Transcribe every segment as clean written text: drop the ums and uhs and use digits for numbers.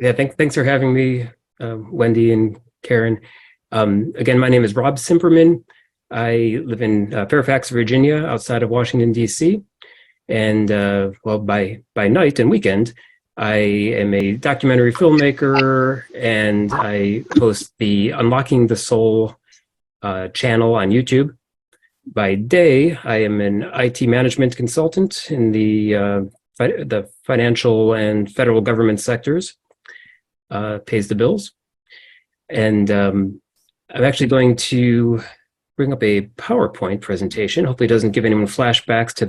Yeah, thanks for having me, Wendy and Karen. Again, my name is Rob Simperman. I live in Fairfax, Virginia, outside of Washington, D.C. And well, by night and weekend, I am a documentary filmmaker, and I host the Unlocking the Soul channel on YouTube. By day, I am an IT management consultant in the financial and federal government sectors. Pays the bills. And I'm actually going to bring up a PowerPoint presentation. Hopefully it doesn't give anyone flashbacks to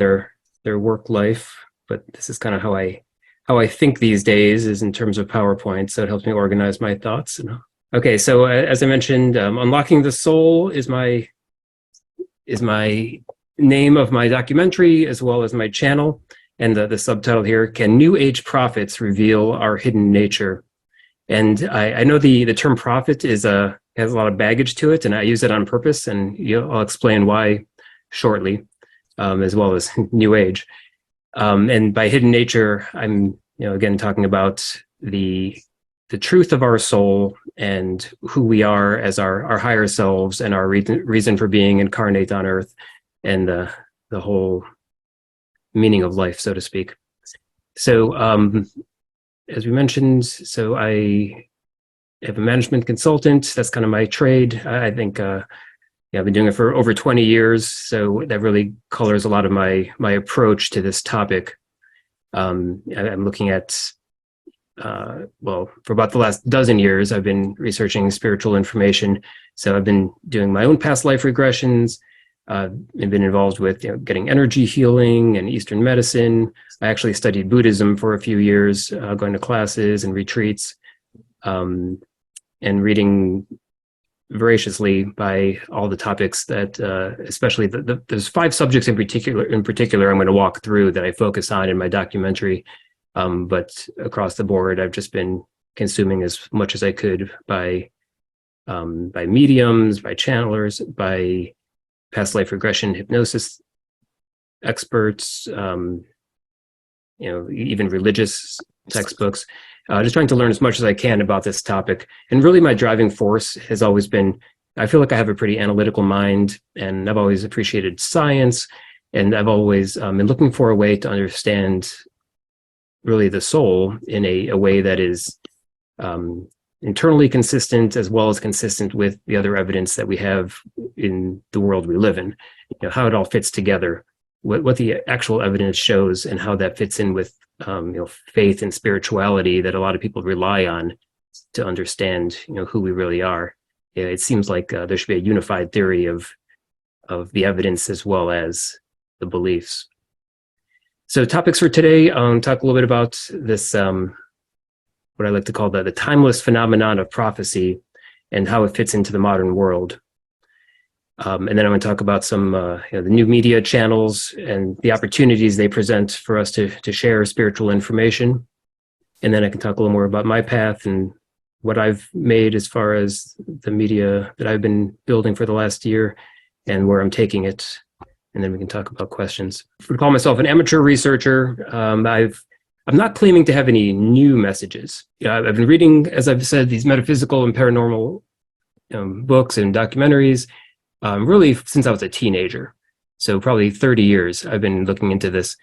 their work life, but this is kind of how I think these days is in terms of PowerPoint, so it helps me organize my thoughts. Okay, so as I mentioned, Unlocking the Soul is my name of my documentary as well as my channel, and the subtitle here: Can New Age Prophets Reveal Our Hidden Nature? And I know the term prophet has a lot of baggage to it, and I use it on purpose, and I'll explain why shortly, as well as New Age. And by hidden nature, I'm again talking about the truth of our soul and who we are as our higher selves and our reason for being incarnate on Earth, and the whole meaning of life, so to speak. So as we mentioned, so I am a management consultant. That's kind of my trade. I think I've been doing it for over 20 years. So that really colors a lot of my approach to this topic. I'm looking at, well, for about the last dozen years, I've been researching spiritual information. So I've been doing my own past life regressions. I've been involved with getting energy healing and Eastern medicine. I actually studied Buddhism for a few years, going to classes and retreats, and reading voraciously by all the topics that, especially there's 5 subjects in particular I'm going to walk through that I focus on in my documentary. But across the board, I've just been consuming as much as I could by mediums, by channelers, by past life regression hypnosis experts, even religious textbooks, just trying to learn as much as I can about this topic. And really my driving force has always been, I feel like I have a pretty analytical mind, and I've always appreciated science, and I've always been looking for a way to understand really the soul in a way that is internally consistent, as well as consistent with the other evidence that we have in the world we live in. How it all fits together, what the actual evidence shows, and how that fits in with faith and spirituality that a lot of people rely on to understand who we really are. It seems like there should be a unified theory of the evidence as well as the beliefs. So topics for today, talk a little bit about this what I like to call the timeless phenomenon of prophecy and how it fits into the modern world. And then I'm going to talk about some the new media channels and the opportunities they present for us to share spiritual information. And then I can talk a little more about my path and what I've made as far as the media that I've been building for the last year and where I'm taking it. And then we can talk about questions. I call myself an amateur researcher. I'm not claiming to have any new messages. I've been reading, as I've said, these metaphysical and paranormal books and documentaries really since I was a teenager. So probably 30 years I've been looking into this,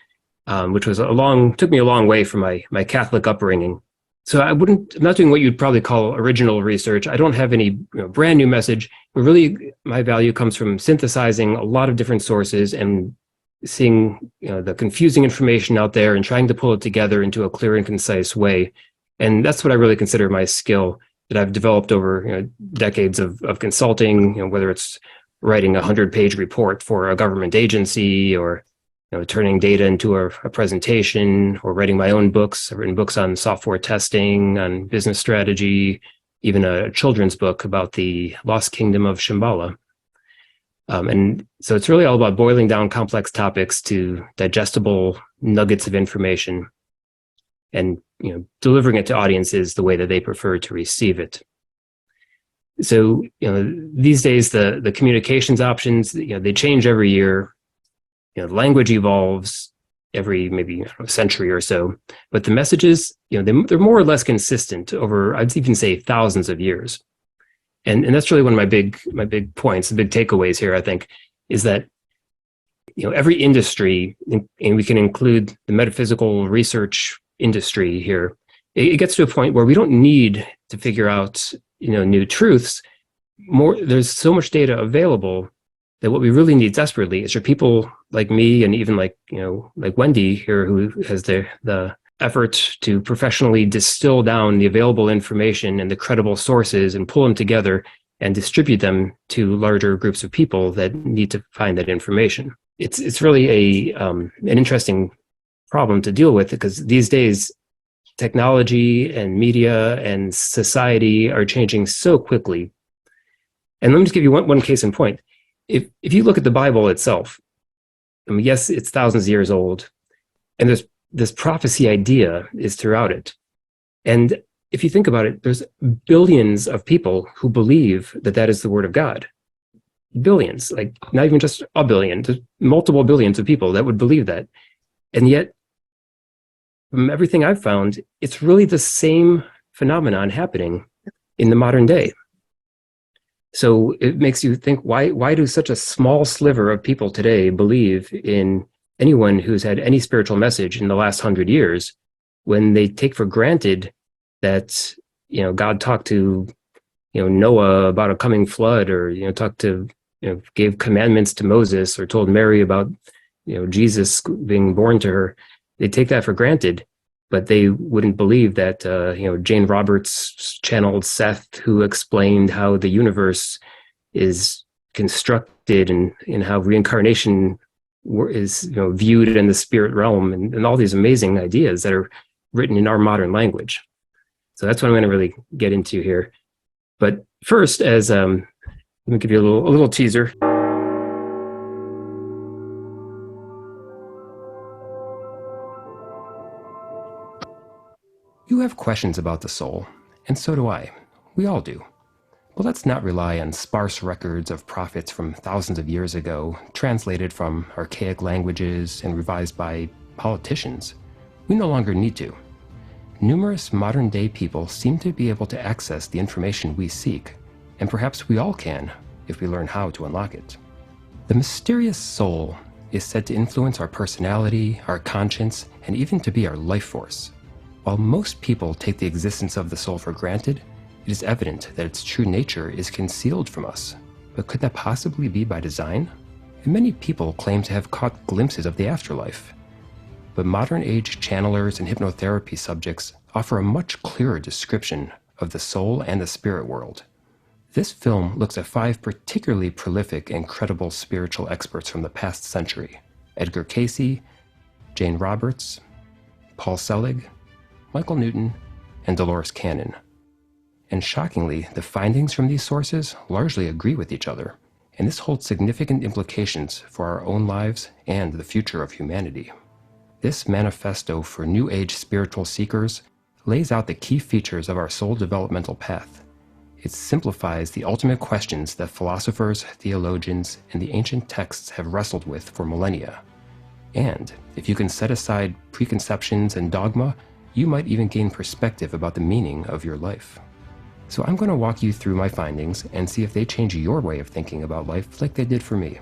which was took me a long way from my Catholic upbringing. So I'm not doing what you'd probably call original research. I don't have any brand new message, but really my value comes from synthesizing a lot of different sources and seeing the confusing information out there and trying to pull it together into a clear and concise way. And that's what I really consider my skill that I've developed over decades of consulting, whether it's writing a 100-page report for a government agency, or turning data into a presentation, or writing my own books. I've written books on software testing, on business strategy, even a children's book about the lost kingdom of Shambhala. And so it's really all about boiling down complex topics to digestible nuggets of information and delivering it to audiences the way that they prefer to receive it. So these days the communications options, they change every year. Language evolves, every maybe century or so, but the messages, they're more or less consistent over, I'd even say, thousands of years. And that's really one of my big points, the big takeaways here, I think, is that every industry, and we can include the metaphysical research industry here, it gets to a point where we don't need to figure out new truths. There's so much data available that what we really need desperately is for people like me, and even like Wendy here, who has the effort to professionally distill down the available information and the credible sources and pull them together and distribute them to larger groups of people that need to find that information. It's really an interesting problem to deal with, because these days technology and media and society are changing so quickly. And let me just give you one case in point. If you look at the Bible itself, I mean, yes, it's thousands of years old, and there's this prophecy idea is throughout it. And if you think about it, there's billions of people who believe that that is the word of God. Billions, like not even just a billion, there's multiple billions of people that would believe that. And yet, from everything I've found, it's really the same phenomenon happening in the modern day. So it makes you think, why do such a small sliver of people today believe in anyone who's had any spiritual message in the last 100 years, when they take for granted that God talked to Noah about a coming flood, or gave commandments to Moses, or told Mary about Jesus being born to her. They take that for granted, but they wouldn't believe that Jane Roberts channeled Seth, who explained how the universe is constructed, and how reincarnation is viewed in the spirit realm, and all these amazing ideas that are written in our modern language. So that's what I'm going to really get into here. But first, let me give you a little teaser. You have questions about the soul, and so do I. We all do. But let's not rely on sparse records of prophets from thousands of years ago, translated from archaic languages and revised by politicians. We no longer need to. Numerous modern-day people seem to be able to access the information we seek, and perhaps we all can, if we learn how to unlock it. The mysterious soul is said to influence our personality, our conscience, and even to be our life force. While most people take the existence of the soul for granted, it is evident that its true nature is concealed from us. But could that possibly be by design? And many people claim to have caught glimpses of the afterlife. But modern-age channelers and hypnotherapy subjects offer a much clearer description of the soul and the spirit world. This film looks at 5 particularly prolific and credible spiritual experts from the past century: Edgar Cayce, Jane Roberts, Paul Selig, Michael Newton, and Dolores Cannon. And shockingly, the findings from these sources largely agree with each other, and this holds significant implications for our own lives and the future of humanity. This manifesto for New Age spiritual seekers lays out the key features of our soul developmental path. It simplifies the ultimate questions that philosophers, theologians, and the ancient texts have wrestled with for millennia. And if you can set aside preconceptions and dogma, you might even gain perspective about the meaning of your life. So I'm going to walk you through my findings and see if they change your way of thinking about life like they did for me.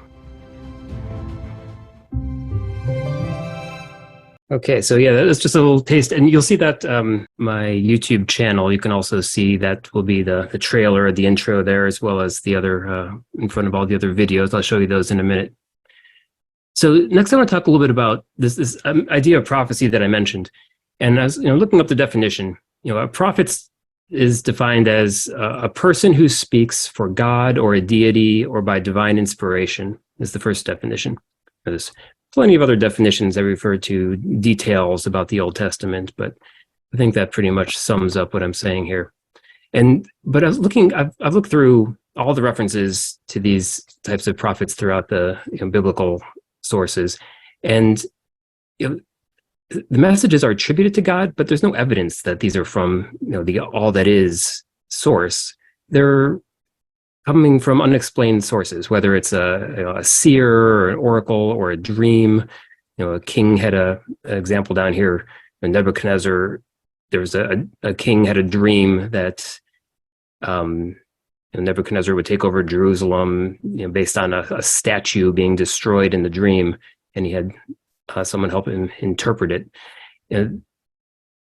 Okay, so yeah, that's just a little taste, and you'll see that my YouTube channel, you can also see that will be the trailer, the intro there, as well as the other, in front of all the other videos. I'll show you those in a minute. So next I want to talk a little bit about this idea of prophecy that I mentioned. And as looking up the definition, a prophet is defined as a person who speaks for God or a deity or by divine inspiration, is the first definition. There's plenty of other definitions that refer to details about the Old Testament, but I think that pretty much sums up what I'm saying here. But I've looked through all the references to these types of prophets throughout the biblical sources, and the messages are attributed to God, but there's no evidence that these are from the all that is source. They're coming from unexplained sources, whether it's a seer or an oracle or a dream. A king had an example down here. Nebuchadnezzar, there was a king had a dream that Nebuchadnezzar would take over Jerusalem, based on a statue being destroyed in the dream, and he had someone help him interpret it. And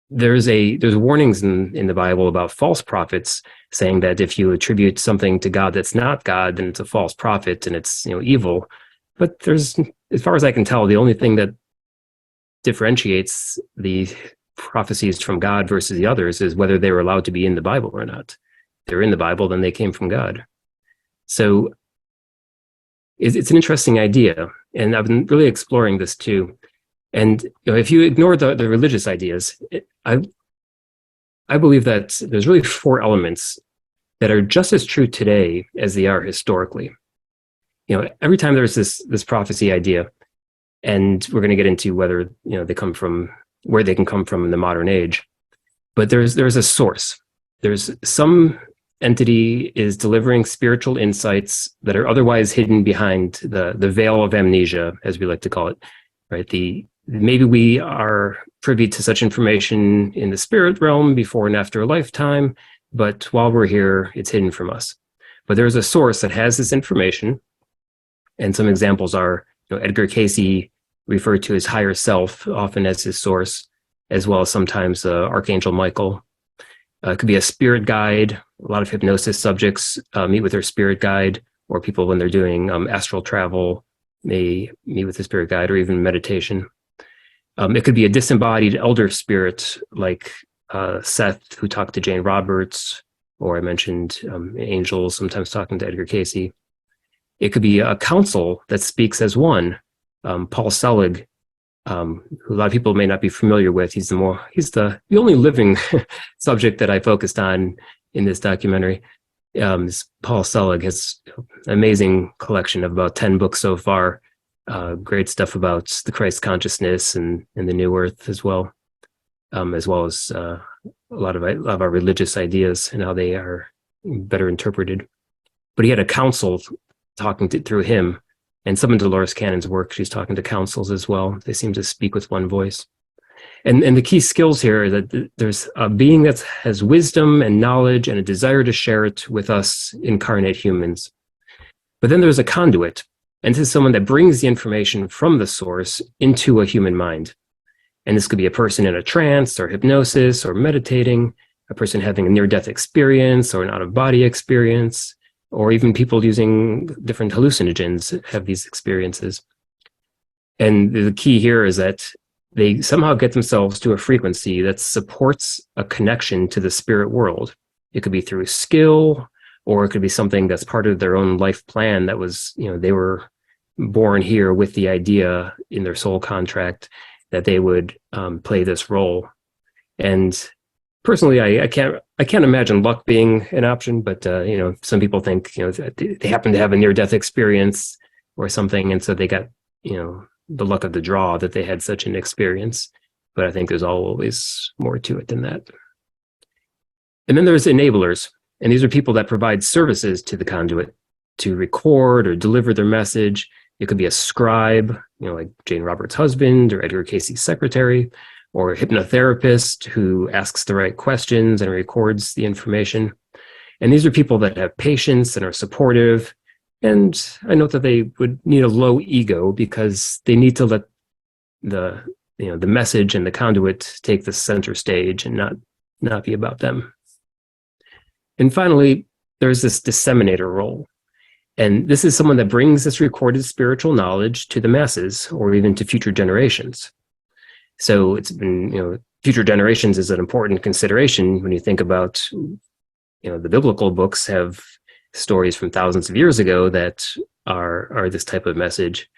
there's warnings in the Bible about false prophets, saying that if you attribute something to God that's not God, then it's a false prophet and it's evil. But there's, as far as I can tell, the only thing that differentiates the prophecies from God versus the others is whether they were allowed to be in the Bible or not. If they're in the Bible, then they came from God. So it's an interesting idea, and I've been really exploring this too. And if you ignore the religious ideas, I believe that there's really four elements that are just as true today as they are historically. Every time there's this prophecy idea, and we're going to get into whether they come from, where they can come from in the modern age, but there's a source. There's some entity is delivering spiritual insights that are otherwise hidden behind the veil of amnesia, as we like to call it, right? Maybe we are privy to such information in the spirit realm before and after a lifetime, but while we're here, it's hidden from us. But there's a source that has this information, and some examples are Edgar Cayce referred to his higher self often as his source, as well as sometimes Archangel Michael. It could be a spirit guide. A lot of hypnosis subjects meet with their spirit guide, or people when they're doing astral travel may meet with the spirit guide, or even meditation. It could be a disembodied elder spirit like Seth, who talked to Jane Roberts, or I mentioned angels sometimes talking to Edgar Cayce. It could be a council that speaks as one. Paul Selig, who a lot of people may not be familiar with, he's the only living subject that I focused on in this documentary. Paul Selig has an amazing collection of about 10 books so far. Great stuff about the Christ consciousness and the New Earth as well as a lot of our religious ideas and how they are better interpreted. But he had a council talking through him, and some of Dolores Cannon's work, she's talking to councils as well. They seem to speak with one voice. And the key skills here are that there's a being that has wisdom and knowledge and a desire to share it with us incarnate humans. But then there's a conduit, and this is someone that brings the information from the source into a human mind. And this could be a person in a trance or hypnosis or meditating, a person having a near-death experience or an out-of-body experience, or even people using different hallucinogens have these experiences. And the key here is that they somehow get themselves to a frequency that supports a connection to the spirit world. It could be through skill, or it could be something that's part of their own life plan that was, they were born here with the idea in their soul contract that they would play this role. And personally, I can't imagine luck being an option, but some people think they happen to have a near-death experience or something, and so they got the luck of the draw that they had such an experience. But I think there's always more to it than that. And then there's enablers, and these are people that provide services to the conduit to record or deliver their message. It could be a scribe, like Jane Roberts' husband or Edgar Cayce's secretary, or a hypnotherapist who asks the right questions and records the information. And these are people that have patience and are supportive. And I note that they would need a low ego because they need to let the message and the conduit take the center stage and not be about them. And finally, there's this disseminator role. And this is someone that brings this recorded spiritual knowledge to the masses or even to future generations. So it's been, future generations is an important consideration when you think about, the biblical books have stories from thousands of years ago that are this type of message.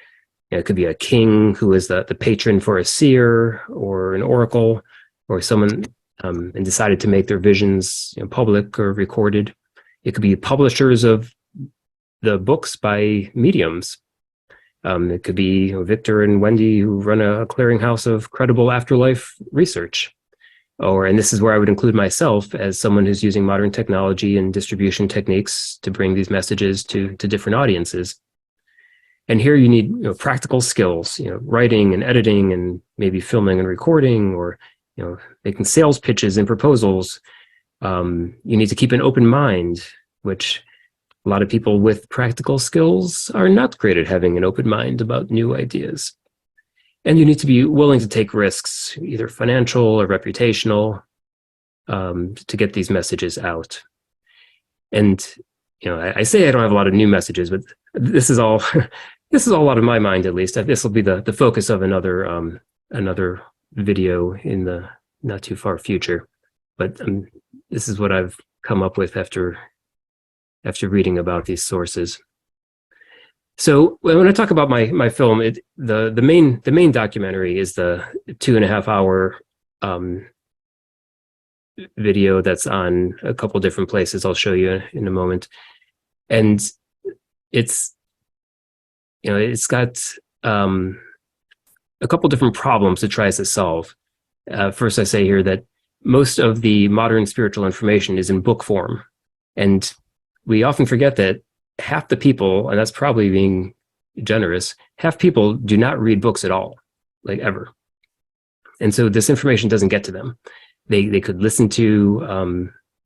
It could be a king who is the patron for a seer or an oracle, or someone and decided to make their visions public or recorded. It could be publishers of the books by mediums. It could be Victor and Wendy, who run a clearinghouse of credible afterlife research. And this is where I would include myself as someone who's using modern technology and distribution techniques to bring these messages to different audiences. And here you need practical skills, writing and editing and maybe filming and recording, or making sales pitches and proposals. You need to keep an open mind, which a lot of people with practical skills are not great at having an open mind about new ideas. And you need to be willing to take risks, either financial or reputational, to get these messages out. And I say I don't have a lot of new messages, but this is all this is all out of my mind, at least. This will be the focus of another video in the not too far future. But this is what I've come up with after reading about these sources. So when I talk about my film, the main documentary is the 2.5 hour video that's on a couple different places. I'll show you in a moment, and it's got a couple different problems it tries to solve. First, I say here that most of the modern spiritual information is in book form, and we often forget that half the people, and that's probably being generous, half people do not read books at all, like ever. And so this information doesn't get to them. They could listen to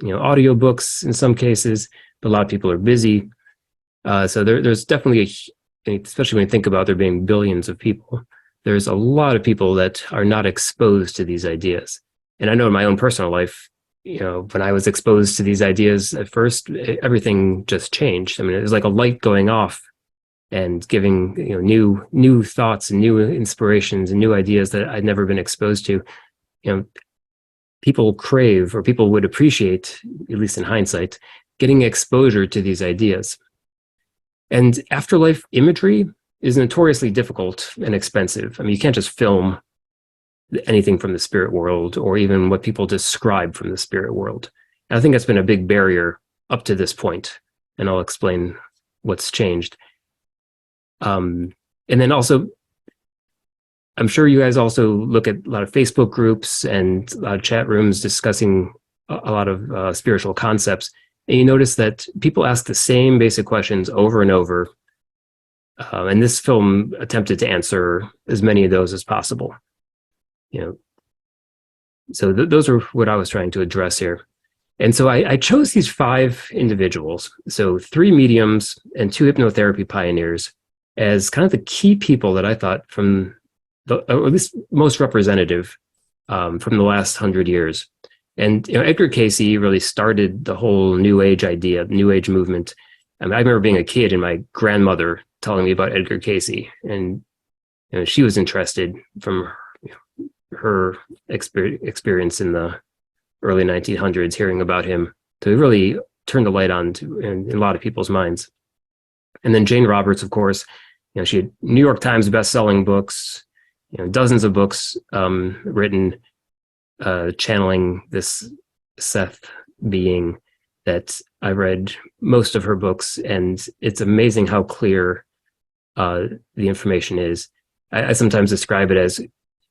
audiobooks in some cases, but a lot of people are busy. So there's definitely especially when you think about there being billions of people, there's a lot of people that are not exposed to these ideas. And I know in my own personal life, when I was exposed to these ideas at first, everything just changed. I mean, it was like a light going off and giving new thoughts and new inspirations and new ideas that I'd never been exposed to. People crave, or people would appreciate, at least in hindsight, getting exposure to these ideas. And afterlife imagery is notoriously difficult and expensive. I mean, you can't just film anything from the spirit world, or even what people describe from the spirit world. And I think that's been a big barrier up to this point, and I'll explain what's changed. And then also, I'm sure you guys also look at a lot of Facebook groups and a lot of chat rooms discussing a lot of spiritual concepts, and you notice that people ask the same basic questions over and over. And this film attempted to answer as many of those as possible. So those are what I was trying to address here. And so I chose these 5 individuals, so 3 mediums and 2 hypnotherapy pioneers, as kind of the key people that I thought from or at least most representative from the last 100 years. And Edgar Cayce really started the whole New Age idea, New Age movement. I remember being a kid and my grandmother telling me about Edgar Cayce, and she was interested from her experience in the early 1900s, hearing about him. So he really turned the light on in a lot of people's minds. And then Jane Roberts, of course, she had New York Times best-selling books, dozens of books written channeling this Seth being that I read most of her books, and it's amazing how clear the information is. I sometimes describe it as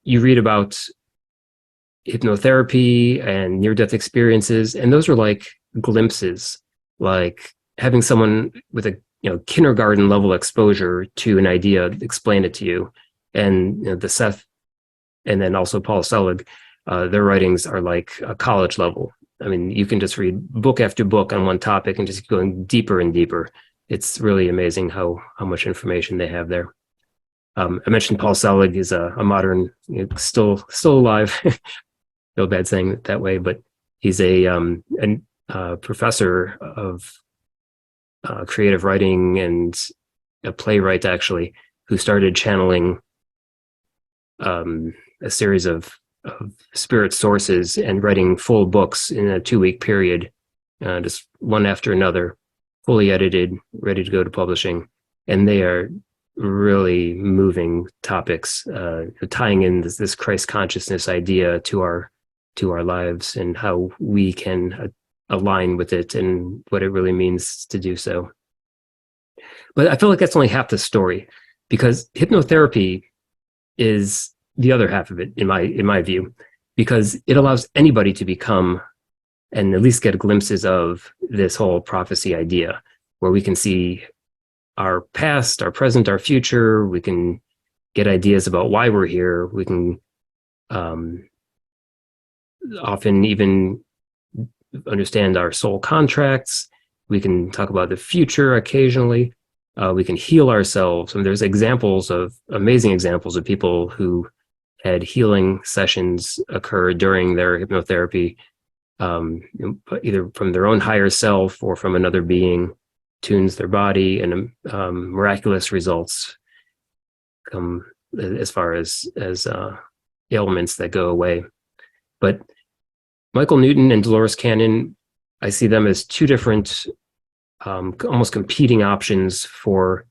you read about hypnotherapy and near-death experiences, and those are like glimpses, like having someone with a kindergarten level exposure to an idea explain it to you. And the Seth, and then also Paul Selig, their writings are like a college level. I mean, you can just read book after book on one topic and just going deeper and deeper. It's really amazing how much information they have there. I mentioned Paul Selig is a modern, still alive. Feel bad saying it that way, but he's a professor of creative writing and a playwright, actually, who started channeling a series of spirit sources and writing full books in a 2-week period, just one after another, fully edited, ready to go to publishing. And they are really moving topics, tying in this Christ consciousness idea to our lives and how we can align with it and what it really means to do so. But I feel like that's only half the story, because hypnotherapy is the other half of it, in my view, because it allows anybody to become and at least get glimpses of this whole prophecy idea, where we can see our past, our present, our future. We can get ideas about why we're here. We can often even understand our soul contracts. We can talk about the future occasionally. We can heal ourselves. And there's amazing examples of people who had healing sessions occur during their hypnotherapy, either from their own higher self or from another being, tunes their body, and miraculous results come as far as ailments that go away. But Michael Newton and Dolores Cannon, I see them as two different, almost competing options for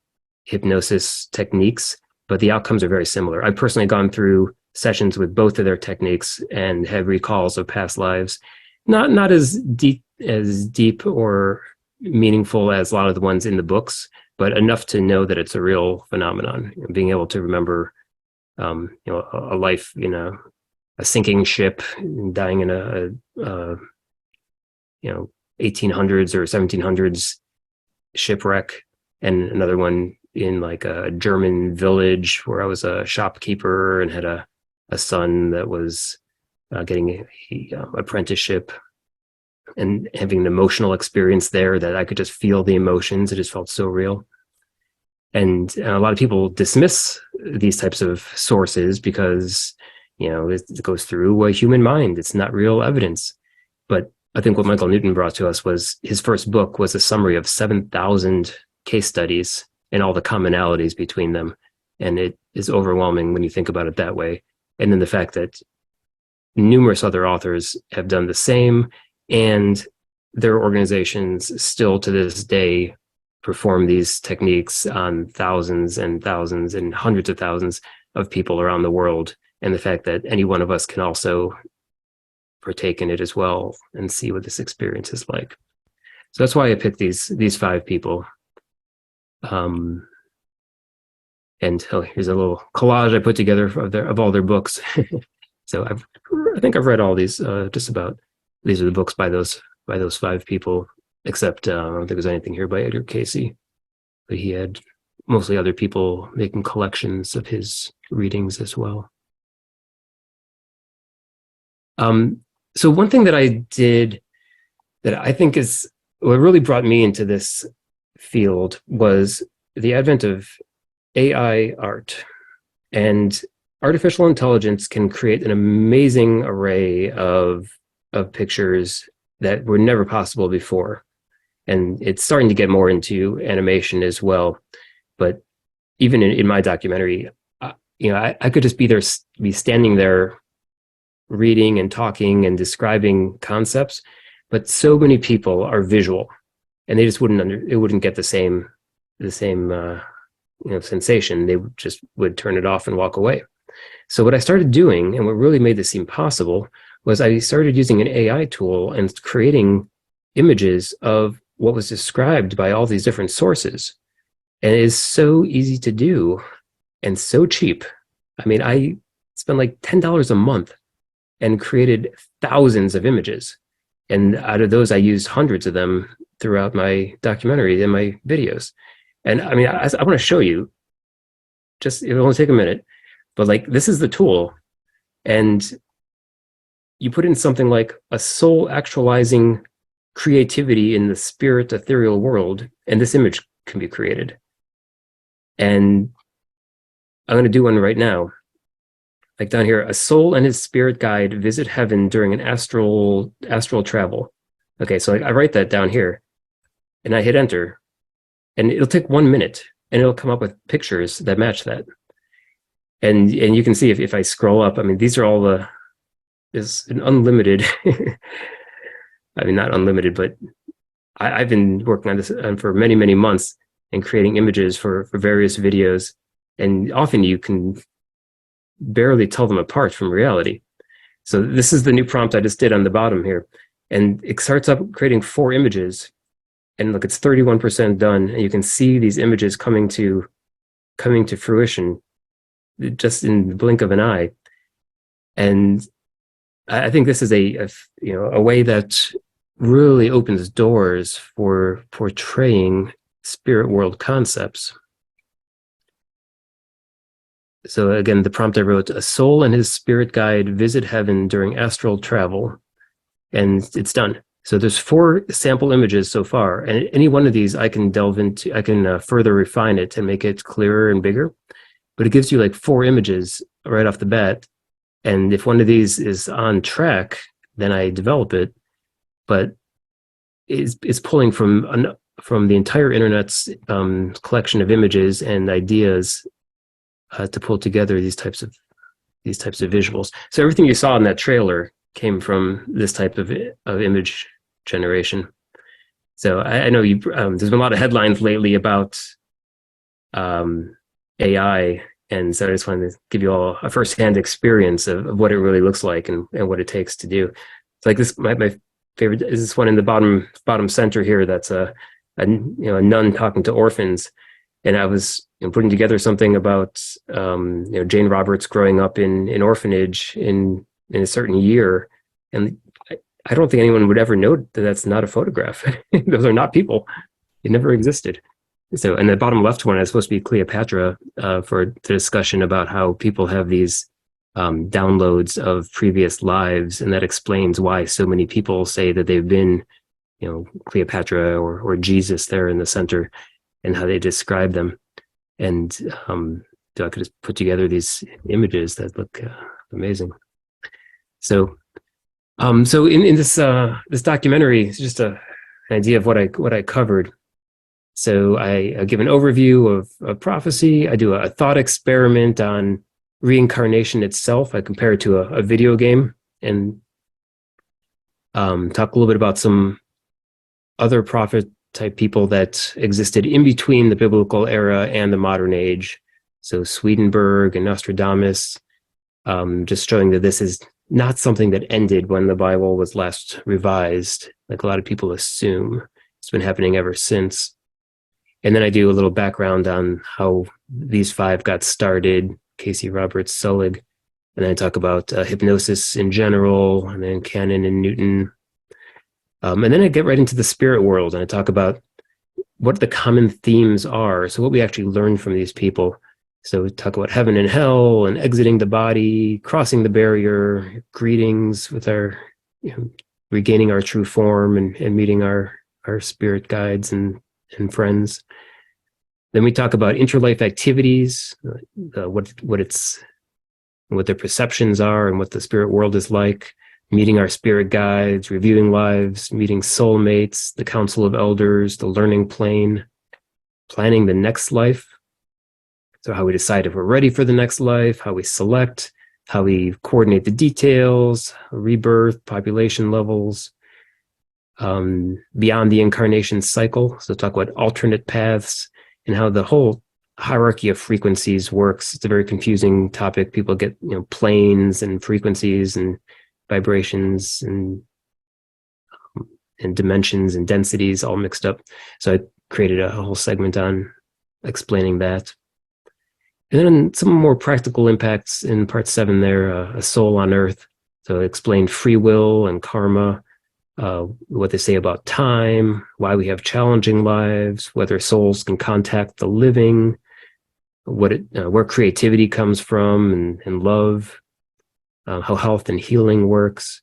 hypnosis techniques, but the outcomes are very similar. I've personally gone through sessions with both of their techniques and have recalls of past lives, not as deep or meaningful as a lot of the ones in the books, but enough to know that it's a real phenomenon. Being able to remember, a life in a sinking ship, dying in a 1800s or 1700s shipwreck, and another one in like a German village where I was a shopkeeper and had a son that was getting a apprenticeship, and having an emotional experience there that I could just feel the emotions. It just felt so real. And a lot of people dismiss these types of sources because, it goes through a human mind. It's not real evidence. But I think what Michael Newton brought to us was his first book was a summary of 7,000 case studies and all the commonalities between them. And it is overwhelming when you think about it that way. And then the fact that numerous other authors have done the same, and their organizations still to this day perform these techniques on thousands and thousands and hundreds of thousands of people around the world. And the fact that any one of us can also partake in it as well and see what this experience is like. So that's why I picked these 5 people. And here's a little collage I put together of all their books. So I think I've read all these. Just about. These are the books by those 5 people. Except I don't think there's anything here by Edgar Cayce, but he had mostly other people making collections of his readings as well. So one thing that I did that I think is what really brought me into this field was the advent of AI art. And artificial intelligence can create an amazing array of pictures that were never possible before. And it's starting to get more into animation as well. But even in my documentary, I could just be standing there reading and talking and describing concepts, but so many people are visual, and they just wouldn't get the same sensation. They just would turn it off and walk away. So what I started doing, and what really made this seem possible, was I started using an AI tool and creating images of what was described by all these different sources. And it is so easy to do and so cheap. I mean, I spent like $10 a month and created thousands of images. And out of those, I used hundreds of them throughout my documentary and my videos. And I mean, I want to show you, just, it'll only take a minute, but like, this is the tool. And you put in something like a soul actualizing creativity in the spirit ethereal world, and this image can be created. And I'm going to do one right now. Like down here, a soul and his spirit guide visit heaven during an astral travel. Okay, so I write that down here, and I hit enter, and it'll take 1 minute, and it'll come up with pictures that match that. And you can see if I scroll up, I mean, these are all is an unlimited. I mean, not unlimited, but I've been working on this for many, many months and creating images for various videos, and often you can barely tell them apart from reality. So this is the new prompt I just did on the bottom here. And it starts up creating 4 images. And look, it's 31% done. And you can see these images coming to fruition just in the blink of an eye. And I think this is a way that really opens doors for portraying spirit world concepts. So again, the prompt I wrote: a soul and his spirit guide visit heaven during astral travel, and it's done. So there's 4 sample images so far, and any one of these I can delve into. I can further refine it to make it clearer and bigger. But it gives you like 4 images right off the bat, and if one of these is on track, then I develop it. But it's pulling from the entire internet's collection of images and ideas to pull together these types of visuals. So everything you saw in that trailer came from this type of image generation. So I know you. There's been a lot of headlines lately about AI, and so I just wanted to give you all a firsthand experience of what it really looks like and what it takes to do. It's like this. My favorite is this one in the bottom center here. That's a nun talking to orphans, and I was putting together something about Jane Roberts growing up in orphanage in a certain year, and I don't think anyone would ever know that that's not a photograph. Those are not people. It never existed. So, and the bottom left one is supposed to be Cleopatra for the discussion about how people have these downloads of previous lives, and that explains why so many people say that they've been, Cleopatra or Jesus there in the center, and how they describe them. And so I could just put together these images that look amazing. So, so in this this documentary, it's just an idea of what I covered. So I give an overview of prophecy. I do a thought experiment on reincarnation itself. I compare it to a video game and talk a little bit about some other prophet type people that existed in between the biblical era and the modern age. So Swedenborg and Nostradamus, just showing that this is not something that ended when the Bible was last revised, like a lot of people assume. It's been happening ever since. And then I do a little background on how these 5 got started, Casey Roberts Sullig, and then I talk about hypnosis in general, and then Cannon and Newton. And then I get right into the spirit world, and I talk about what the common themes are. So what we actually learn from these people. So we talk about heaven and hell and exiting the body, crossing the barrier, greetings with our, regaining our true form and meeting our spirit guides and friends. Then we talk about interlife activities, what their perceptions are and what the spirit world is like, meeting our spirit guides, reviewing lives, meeting soulmates, the council of elders, the learning plane, planning the next life. So how we decide if we're ready for the next life, how we select, how we coordinate the details, rebirth, population levels, beyond the incarnation cycle. So talk about alternate paths and how the whole hierarchy of frequencies works. It's a very confusing topic. People get, planes and frequencies and vibrations and dimensions and densities all mixed up. So I created a whole segment on explaining that. And then some more practical impacts in part 7 there, a soul on earth. So explain free will and karma, what they say about time, why we have challenging lives, whether souls can contact the living, where creativity comes from and love, how health and healing works.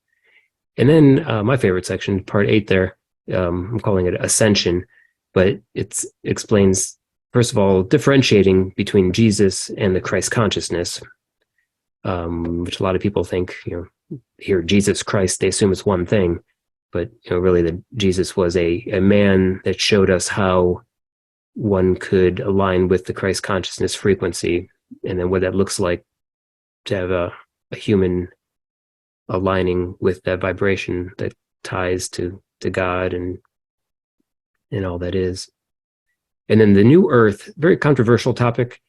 And then my favorite section, part 8 there, I'm calling it Ascension, but it explains, first of all, differentiating between Jesus and the Christ consciousness, which a lot of people think, hear Jesus Christ, they assume it's one thing. But really, that Jesus was a man that showed us how one could align with the Christ consciousness frequency, and then what that looks like to have a human aligning with that vibration that ties to God and all that is. And then the new earth, very controversial topic.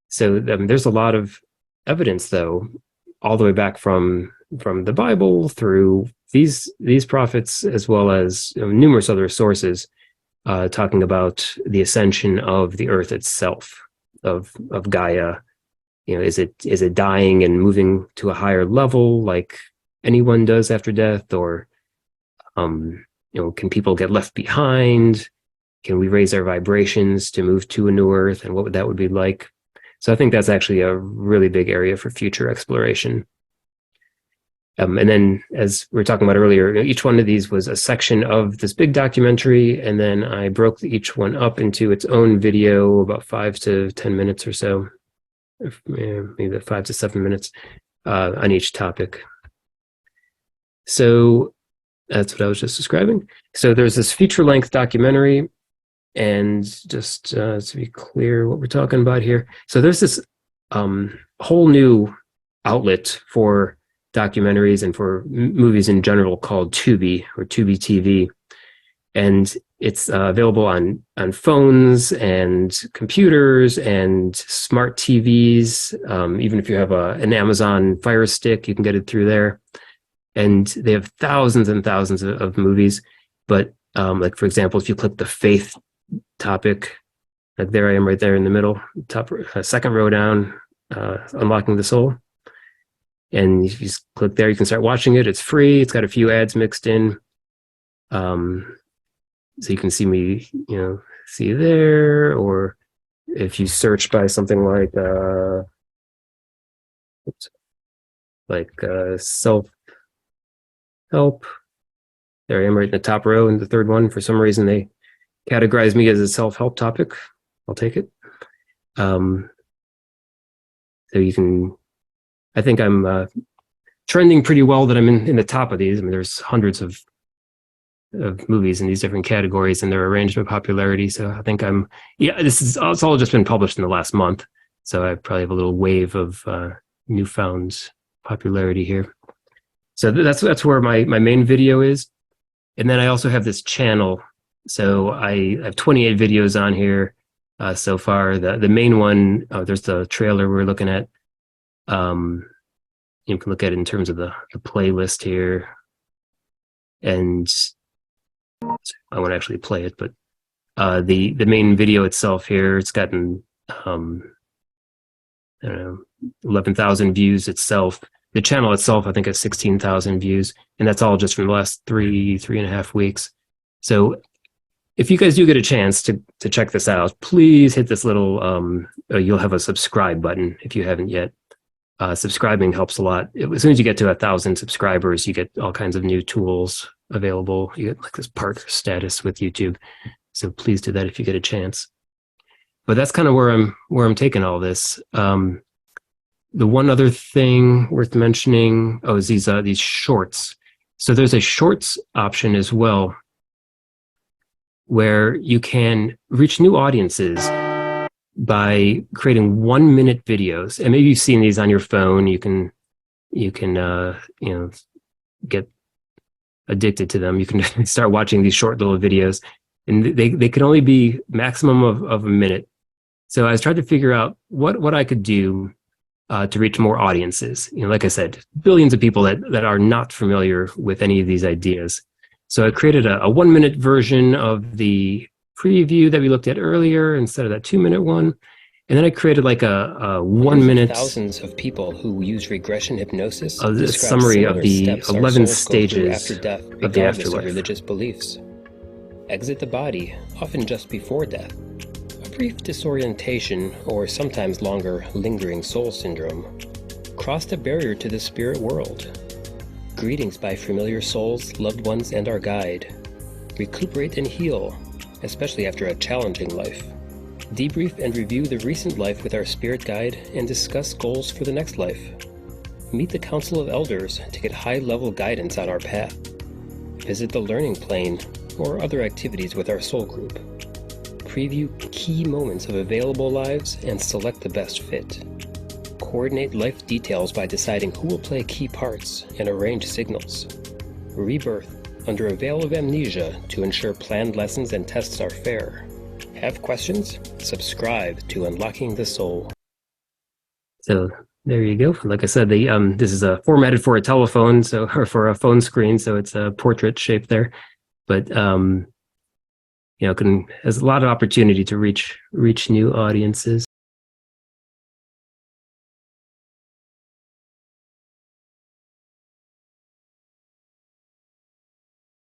So there's a lot of evidence, though, all the way back from the Bible through these prophets, as well as numerous other sources, talking about the ascension of the earth itself, of Gaia. Is it dying and moving to a higher level like anyone does after death, or can people get left behind? can we raise our vibrations to move to a new Earth, and what that would be like? So I think that's actually a really big area for future exploration. And then, as we were talking about earlier, each one of these was a section of this big documentary, and then I broke each one up into its own video, about 5 to 10 minutes or so, maybe 5 to 7 minutes on each topic. So that's what I was just describing. So there's this feature-length documentary, and just to be clear what we're talking about here. So there's this whole new outlet for documentaries and for movies in general called Tubi, or Tubi TV. And it's available on phones and computers and smart TVs. Even if you have an Amazon Fire Stick, you can get it through there. And they have thousands and thousands of movies. But like, for example, if you click the faith topic, like there I am right there in the middle, top second row down, Unlocking the Soul. And if you just click there, you can start watching it. It's free. It's got a few ads mixed in. So you can see me, see there. Or if you search by something like self-help, there I am right in the top row in the third one. For some reason, they categorize me as a self-help topic. I'll take it. So you can, I think I'm trending pretty well that I'm in the top of these. I mean, there's hundreds of movies in these different categories, and they're arranged by popularity. So I think it's all just been published in the last month. So I probably have a little wave of newfound popularity here. So that's where my main video is. And then I also have this channel. So I have 28 videos on here so far. The main one, there's the trailer we're looking at. You can look at it in terms of the playlist here. And I won't actually play it, but the main video itself here, it's gotten 11,000 views itself. The channel itself, I think, has 16,000 views, and that's all just from the last three and a half weeks. So if you guys do get a chance to check this out, please hit this little, you'll have a subscribe button if you haven't yet. Subscribing helps a lot. As soon as you get to 1,000 subscribers, you get all kinds of new tools available. You get like this partner status with YouTube. So please do that if you get a chance. But that's kind of where I'm taking all this. The one other thing worth mentioning, is these shorts. So there's a shorts option as well, where you can reach new audiences by creating 1-minute videos. And maybe you've seen these on your phone. You can get addicted to them. You can start watching these short little videos, and they can only be maximum of a minute. So I was trying to figure out what I could do to reach more audiences. Like I said, billions of people that are not familiar with any of these ideas. So I created a 1-minute version of the preview that we looked at earlier instead of that 2-minute one. And then I created like a 1 minute. Thousands of people who use regression hypnosis. A summary of the 11 stages after death, of the afterlife. Of religious beliefs. Exit the body, often just before death. A brief disorientation, or sometimes longer, lingering soul syndrome. Cross the barrier to the spirit world. Greetings by familiar souls, loved ones, and our guide. Recuperate and heal, especially after a challenging life. Debrief and review the recent life with our spirit guide and discuss goals for the next life. Meet the Council of Elders to get high-level guidance on our path. Visit the learning plane or other activities with our soul group. Preview key moments of available lives and select the best fit. Coordinate life details by deciding who will play key parts and arrange signals. Rebirth under a veil of amnesia to ensure planned lessons and tests are fair. Have questions? Subscribe to Unlocking the Soul. So there you go. Like I said, this is formatted for a telephone, or for a phone screen, so it's a portrait shape there. But has a lot of opportunity to reach new audiences.